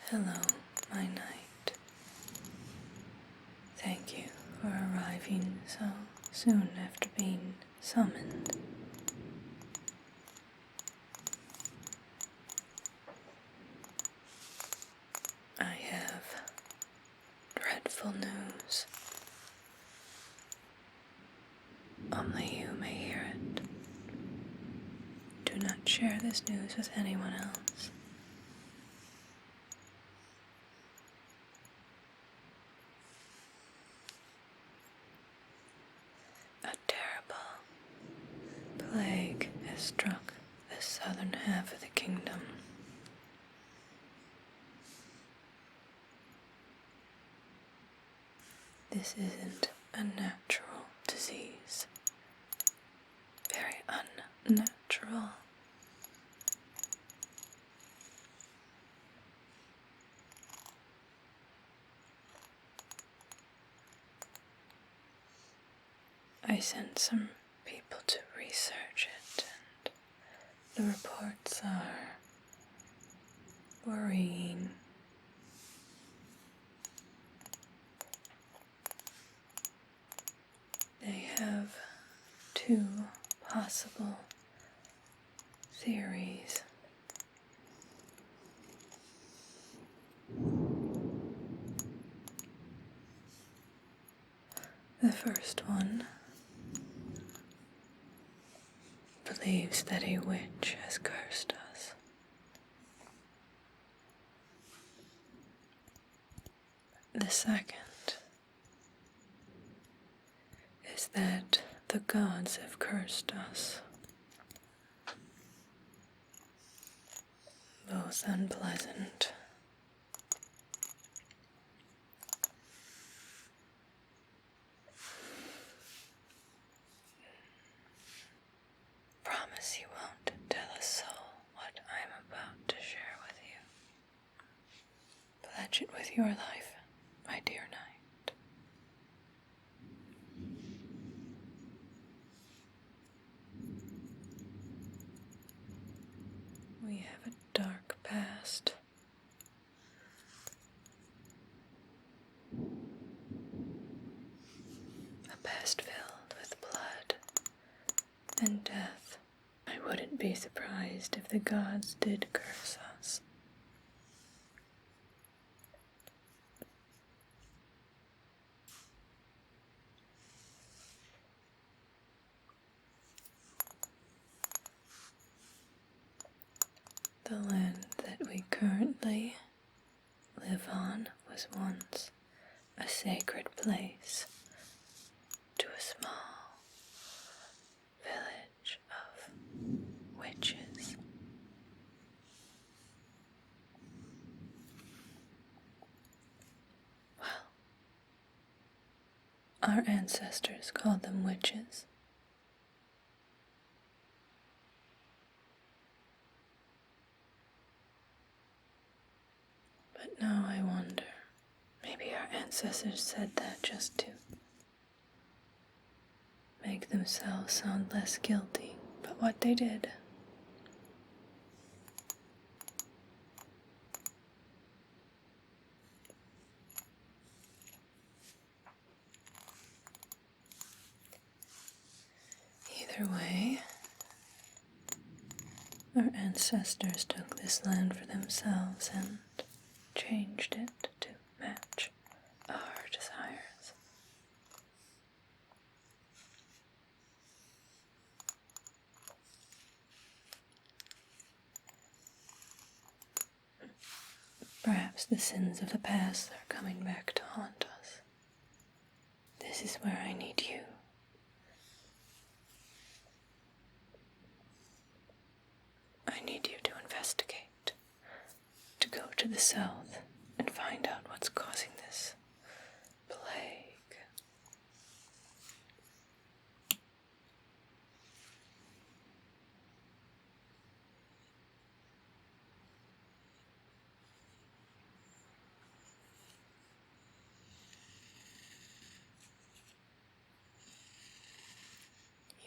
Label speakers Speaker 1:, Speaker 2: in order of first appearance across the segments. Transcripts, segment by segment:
Speaker 1: Hello, my knight. Thank you for arriving so soon after being summoned. I have dreadful news. Only you may hear it. Do not share this news with anyone else. A terrible plague has struck the southern half of the kingdom. This isn't a natural disease. Very unnatural. I sent some people to research it, and the reports are worrying. They have two possible theories. The first one believes that a witch has cursed us. The second is that the gods have cursed us. Both unpleasant. Promise you won't tell a soul what I'm about to share with you. Pledge it with your life, my dear knight. We have a dark past. A past filled with blood and death. I wouldn't be surprised if the gods did curse us. The land that we currently live on was once a sacred place to a small village of witches. Well, our ancestors called them witches. But now I wonder, maybe our ancestors said that just to make themselves sound less guilty about what they did. Either way, our ancestors took this land for themselves and changed it to match our desires. Perhaps the sins of the past are coming back to haunt us. This is where I need you. I need you to investigate, to go to the south and find out what's causing this plague.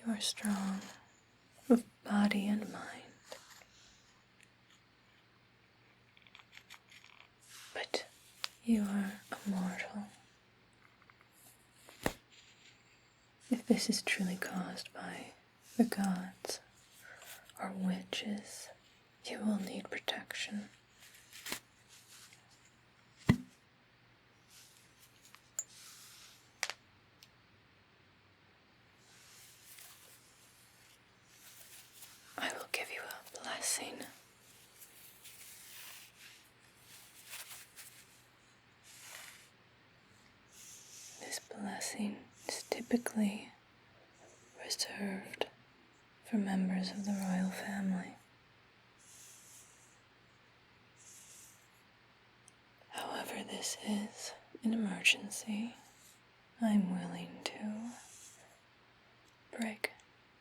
Speaker 1: You are strong of body and mind. But you are immortal. If this is truly caused by the gods or witches, you will need protection. I will give you a blessing. This blessing is typically reserved for members of the royal family. However, this is an emergency. I'm willing to break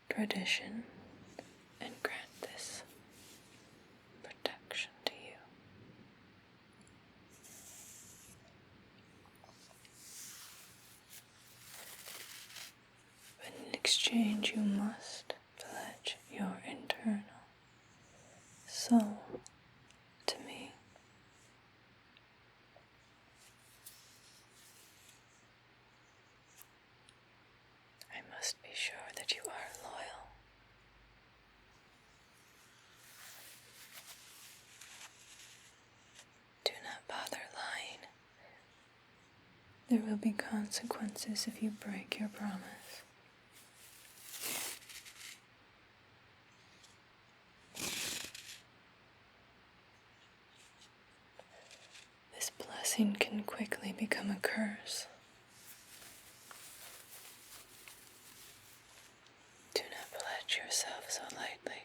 Speaker 1: tradition and grant this protection to you. But in exchange, you must pledge your internal soul to me. I must be sure that you are loyal. Do not bother lying. There will be consequences if you break your promise. This blessing can quickly become a curse. Do not pledge yourself so lightly.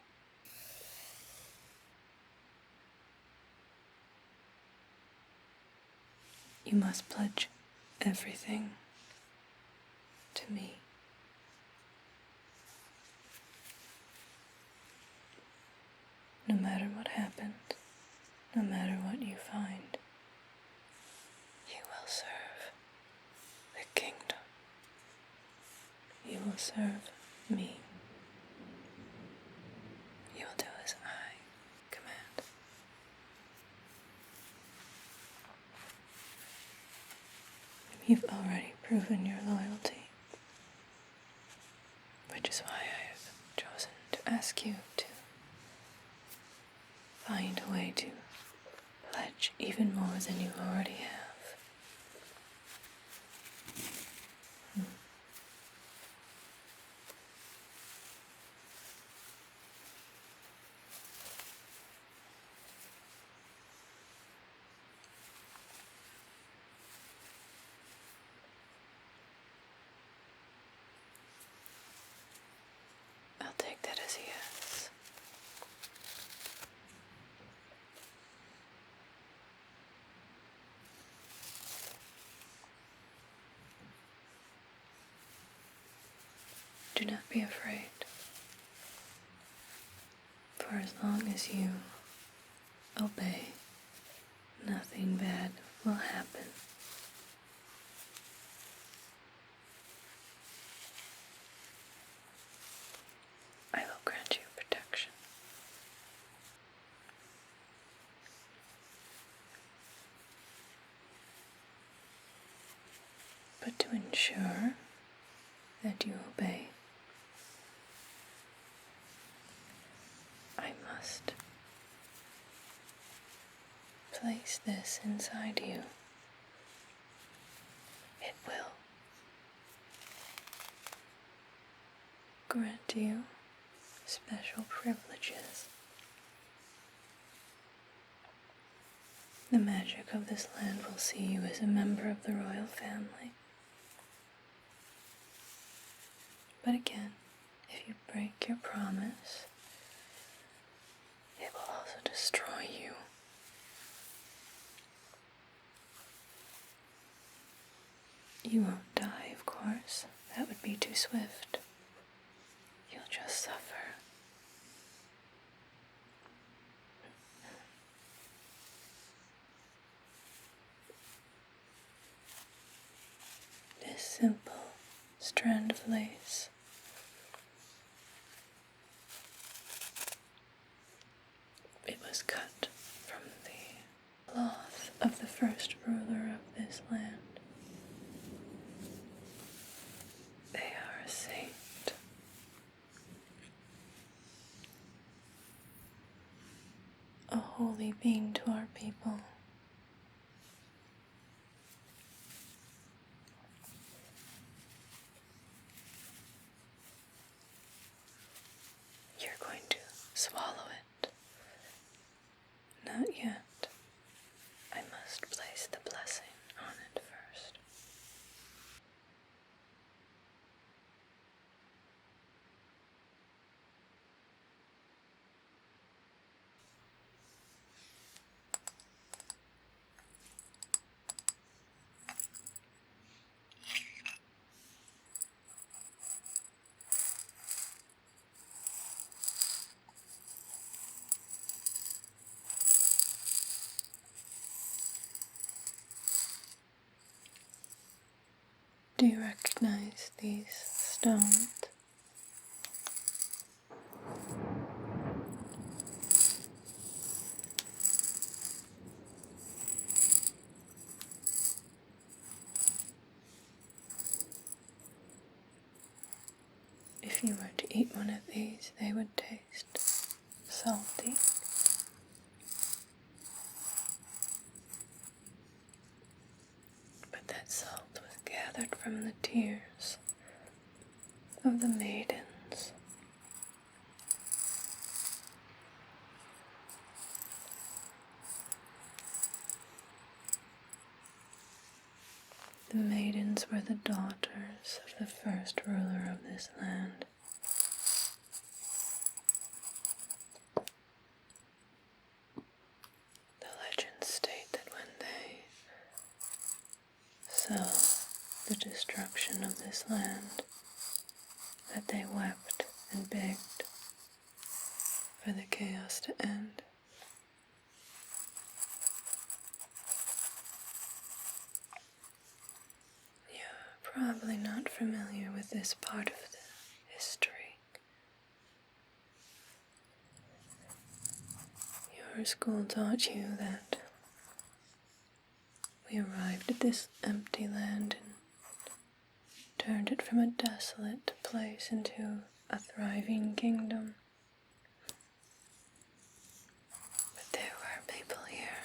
Speaker 1: You must pledge everything to me. No matter what happens, no matter what you find, you will serve the kingdom. You will serve me. You will do as I command. You've already proven your loyalty, which is why I have chosen to ask you to find a way to pledge even more than you already have. I'll take that as a yes. Do not be afraid, for as long as you obey, nothing bad will happen. I will grant you protection. But to ensure that you obey, I must place this inside you. It will grant you special privileges. The magic of this land will see you as a member of the royal family. But again, if you break your promise, it will also destroy you. You won't die, of course. That would be too swift. You'll just suffer. This simple strand of lace it was cut from the cloth of the first ruler of this land. They are a saint. A holy being to our people. You're going to swallow it. Not yet. I must place the blessing on it first. Do you recognize these stones? If you were to eat one of these, they would taste salty. But that salt was gathered from the tears of the maidens. The maidens were the daughters of the first ruler of this land. The legends state that when they saw the destruction of this land, that they wept and begged for the chaos to end. You're probably not familiar with this part of the history. Your school taught you that we arrived at this empty land and turned it from a desolate place into a thriving kingdom. But there were people here,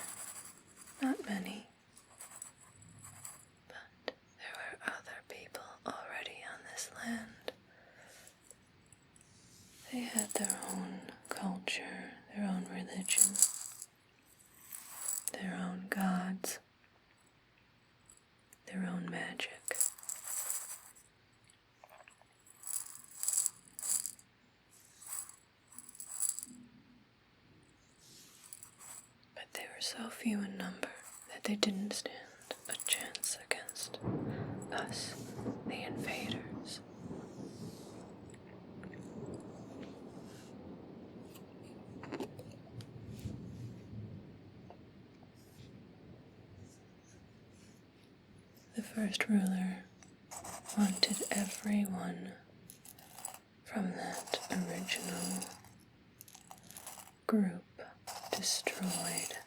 Speaker 1: not many, but there were other people already on this land. They had their own culture, their own religion, their own gods, their own magic. But they were so few in number that they didn't stand a chance against us, the invaders. The first ruler wanted everyone from that original group destroyed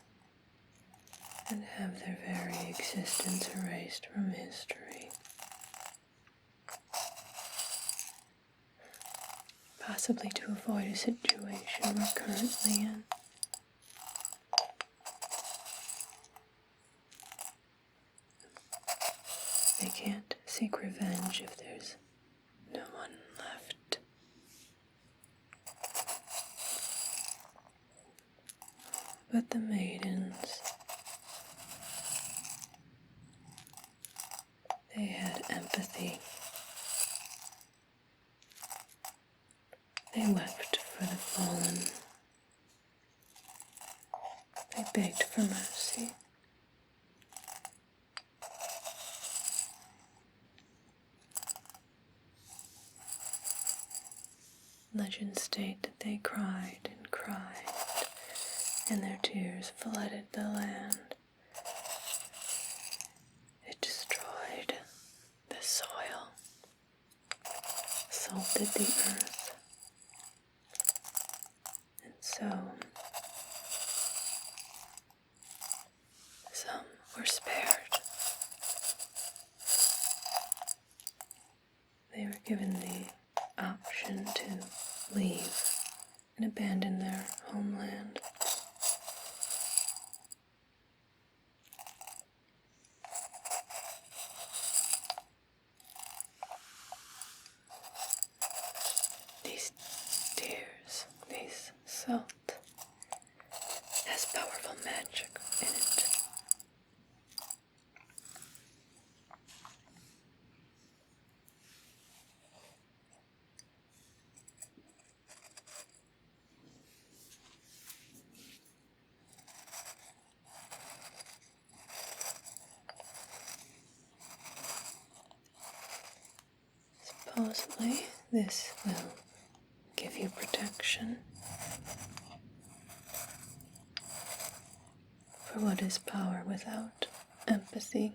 Speaker 1: and have their very existence erased from history. Possibly to avoid a situation we're currently in. They can't seek revenge if there's no one left. But the maidens, they had empathy. They wept for the fallen. They begged for mercy. Legends state that they cried and cried, and their tears flooded the land. It destroyed the soil, salted the earth, and so some given the option to leave and abandon their homeland. These tears, these salt, has powerful magic in it. Supposedly, this will give you protection for what is power without empathy.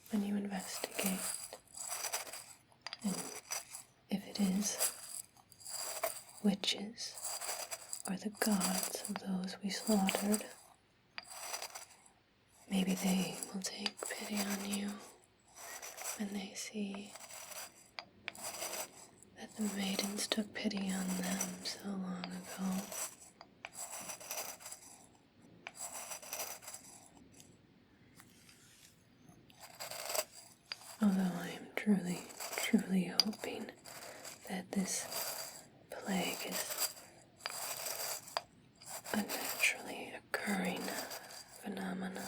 Speaker 1: When you investigate, and if it is witches or the gods of those we slaughtered, maybe they will take pity on you when they see that the maidens took pity on them so long ago. Although I am truly, truly hoping that this plague is a naturally occurring phenomenon.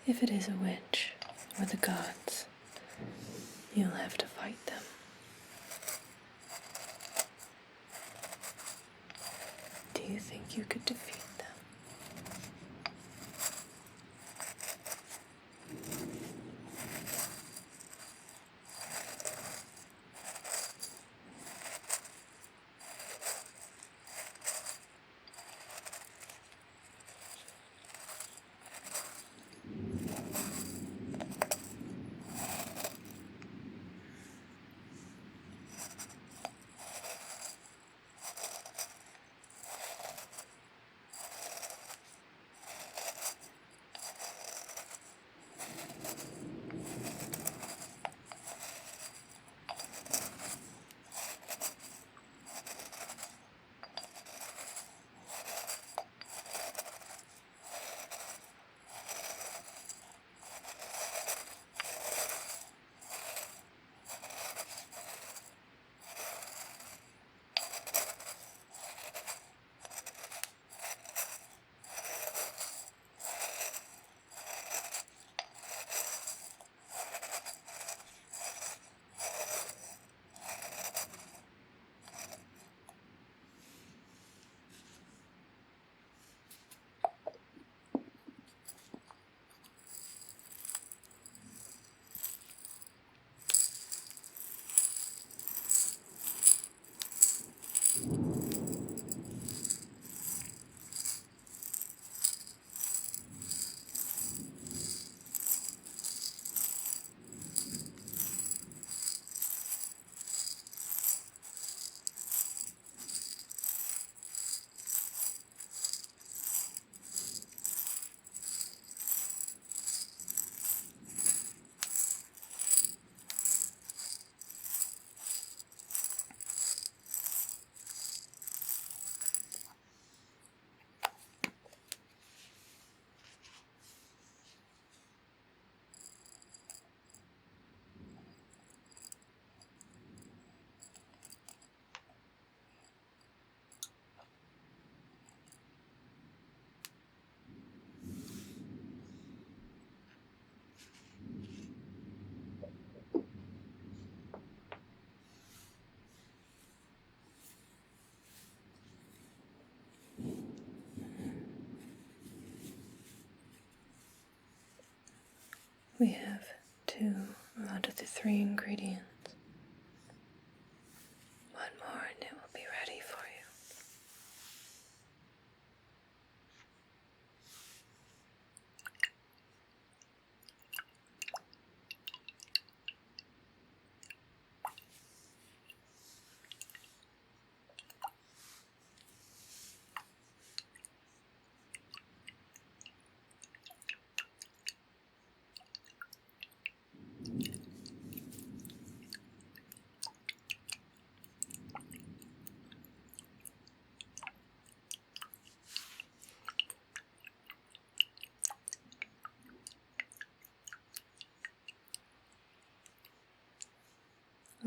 Speaker 1: If it is a witch or the gods, you'll have to fight them. Do you think you could defeat them? We have 2 out of the 3 ingredients. One more and it will be ready for you.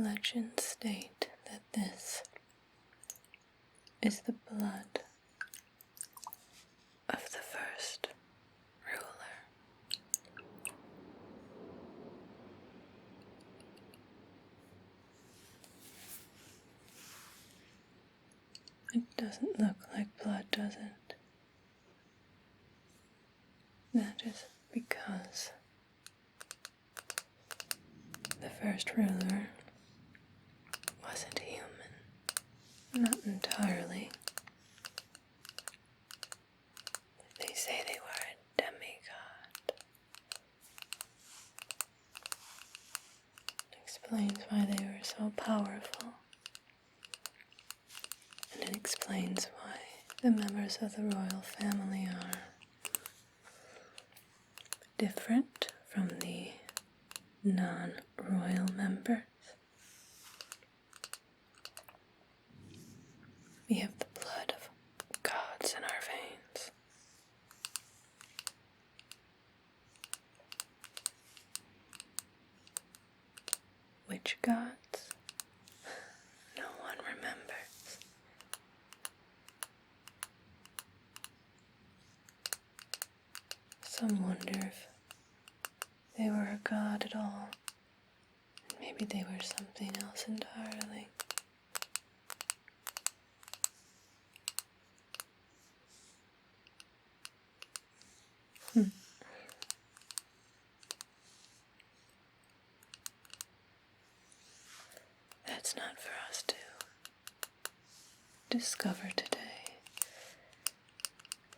Speaker 1: legends state that this is the blood of the first ruler. It doesn't look like blood, does it? That is because the first ruler wasn't human. Not entirely. They say they were a demigod. It explains why they were so powerful. And it explains why the members of the royal family are different from the non-royal members. We have the blood of gods in our veins. Which gods? No one remembers. Some wonder if they were a god at all. Maybe they were something else entirely. That's not for us to discover today.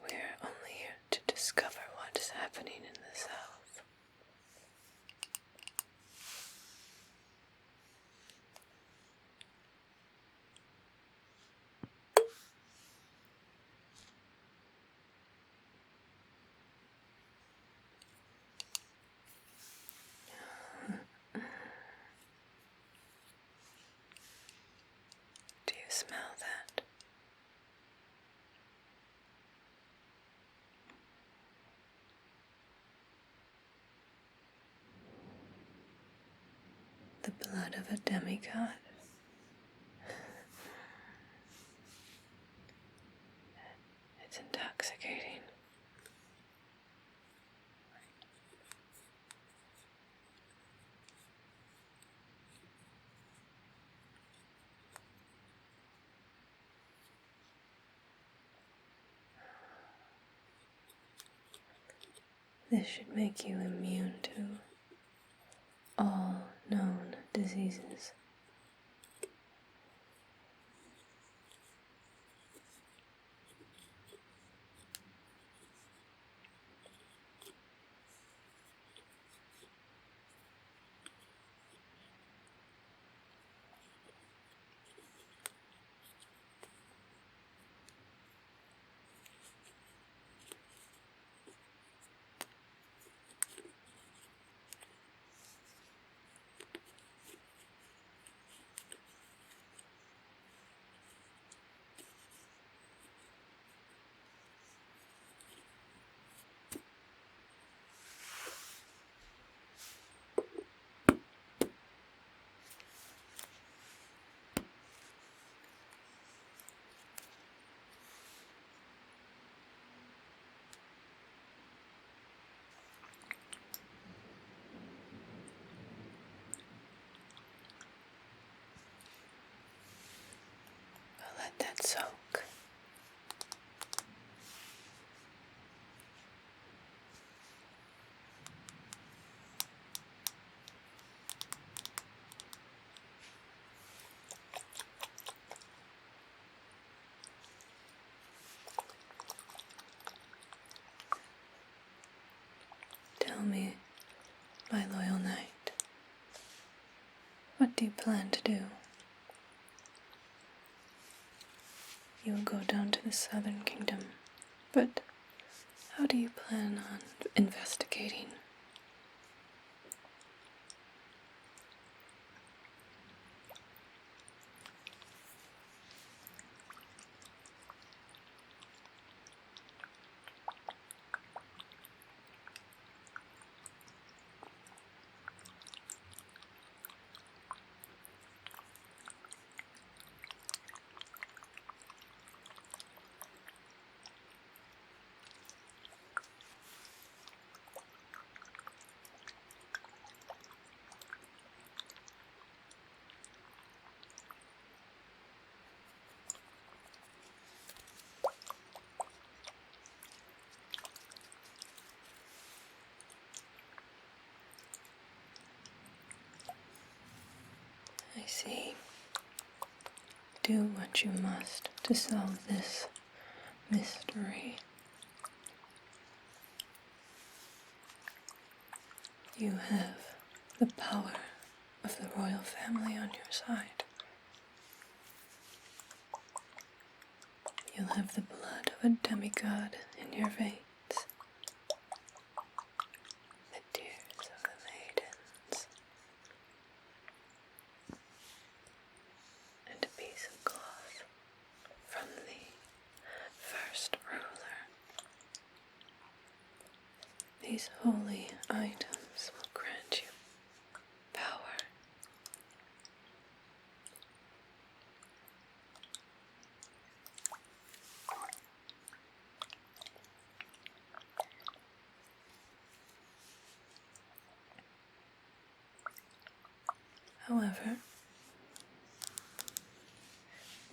Speaker 1: We're only here to discover what is happening in the South. Do you smell that? The blood of a demigod. It's intoxicating. This should make you immune to all known diseases. Let that soak. Tell me, my loyal knight, what do you plan to do? You will go down to the southern kingdom, but how do you plan on investigating? see. Do what you must to solve this mystery. You have the power of the royal family on your side. You'll have the blood of a demigod in your veins. The tears of the maidens. And a piece of cloth from the first ruler. These holy items will grant you power. However,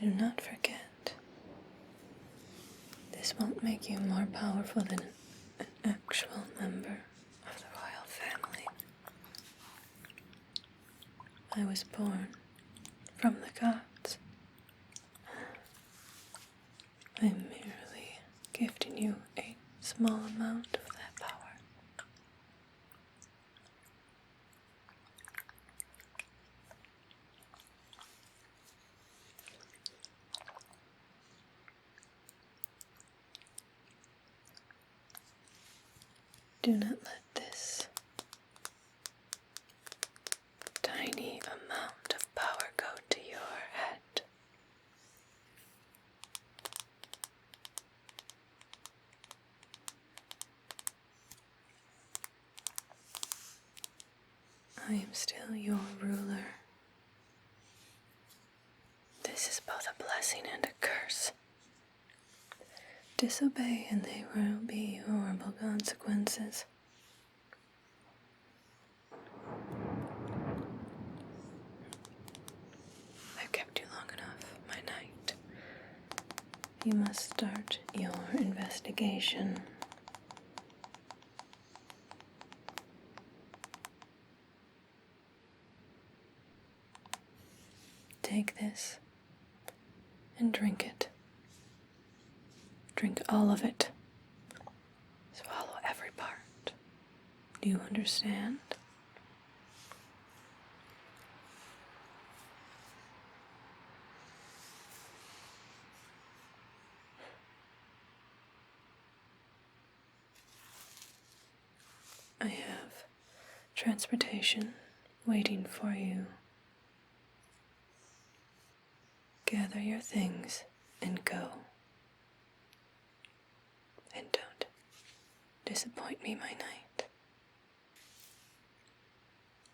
Speaker 1: do not forget, this won't make you more powerful than an actual member of the royal family. I was born from the gods. I'm merely gifting you a small amount of that power. Do not let this tiny amount of power go to your head. I am still your ruler. This is both a blessing and a curse. Disobey and there will be horrible consequences. I've kept you long enough, my knight. You must start your investigation. Take this and drink it. Drink all of it. Swallow every part. Do you understand? I have transportation waiting for you. Gather your things and go. And don't disappoint me, my knight.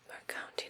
Speaker 1: We're counting